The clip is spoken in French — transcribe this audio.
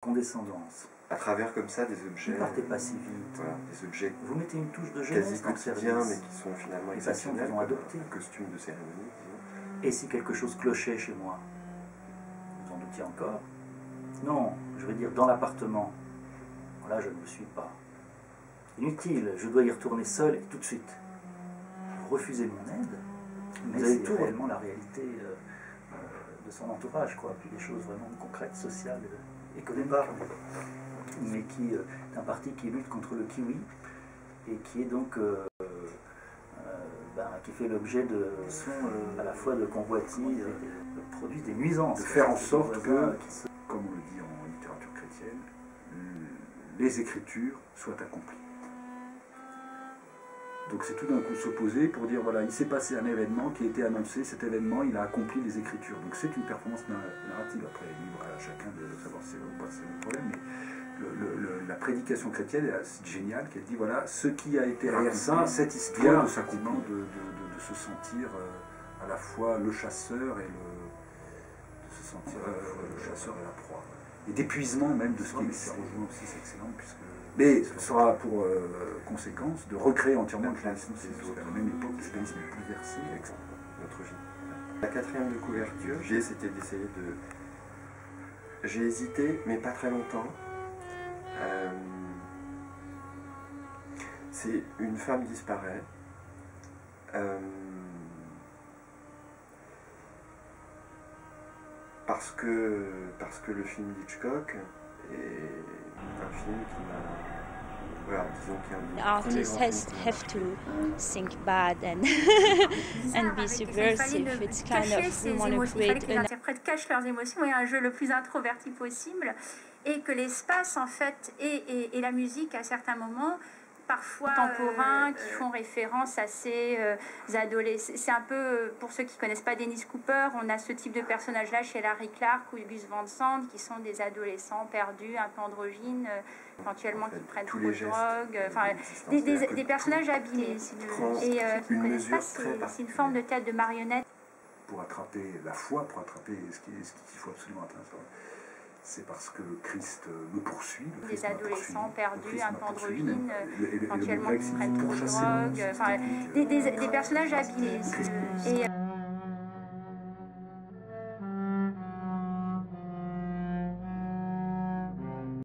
condescendance. À travers comme ça des objets. Ne partez pas si vite. Voilà, des objets vous mettez une touche de jeunesse quasi quotidiens, mais qui sont finalement exceptionnels. Ils ont adopté. Un costume de cérémonie, disons. Et si quelque chose clochait chez moi, vous en doutiez encore? Non, je veux dire dans l'appartement. Voilà, je ne me suis pas. Inutile, je dois y retourner seul et tout de suite. Vous refusez mon aide, mais vous avez tout réellement la réalité de son entourage, quoi. Puis des choses vraiment concrètes, sociales, économiques. Mais qui est un parti qui lutte contre le kiwi et qui est donc qui fait l'objet de à la fois de convoitises, produit des nuisances. De faire en sorte que, comme on le dit en littérature chrétienne, les Écritures soient accomplies. Donc c'est tout d'un coup s'opposer pour dire voilà, il s'est passé un événement qui a été annoncé, cet événement il a accompli les Écritures. Donc c'est une performance narrative, après libre à chacun de savoir si c'est ou pas, c'est le problème, mais la prédication chrétienne est géniale, qu'elle dit voilà, ce qui a été derrière ça, cette histoire de s'accomplir, de se sentir à la fois le chasseur et le chasseur et la proie. Et d'épuisement même de ce qui est rejoint aussi, c'est excellent, puisque... Mais ce sera pour conséquence de recréer entièrement le judaïsme, c'est à la même époque, le judaïsme est bouleversé avec notre vie. La quatrième de couverture, c'était d'essayer de... J'ai hésité, mais pas très longtemps. C'est une femme disparaît. Parce que le film d'Hitchcock est un film qui m'a... Voilà, disons qu'il y a un... The artist have to think bad and and be subversive. It's kind of we want to create les interprètes cachent leurs émotions et un jeu le plus introverti possible, et que l'espace en fait et la musique à certains moments parfois contemporains qui font référence à ces adolescents. C'est un peu, pour ceux qui ne connaissent pas Dennis Cooper, on a ce type de personnage-là chez Larry Clark ou Gus Van Sant, qui sont des adolescents perdus, un peu androgynes, éventuellement qui prennent trop de drogue, enfin, des personnages abîmés. Et qui ne connaissent pas, c'est une forme de tête de marionnette. Pour attraper la foi, pour attraper ce qu'il faut absolument atteindre, c'est parce que le Christ me poursuit. Des adolescents perdus, un peu androgynes, éventuellement qui prennent trop de drogue, enfin, des personnages abîmés.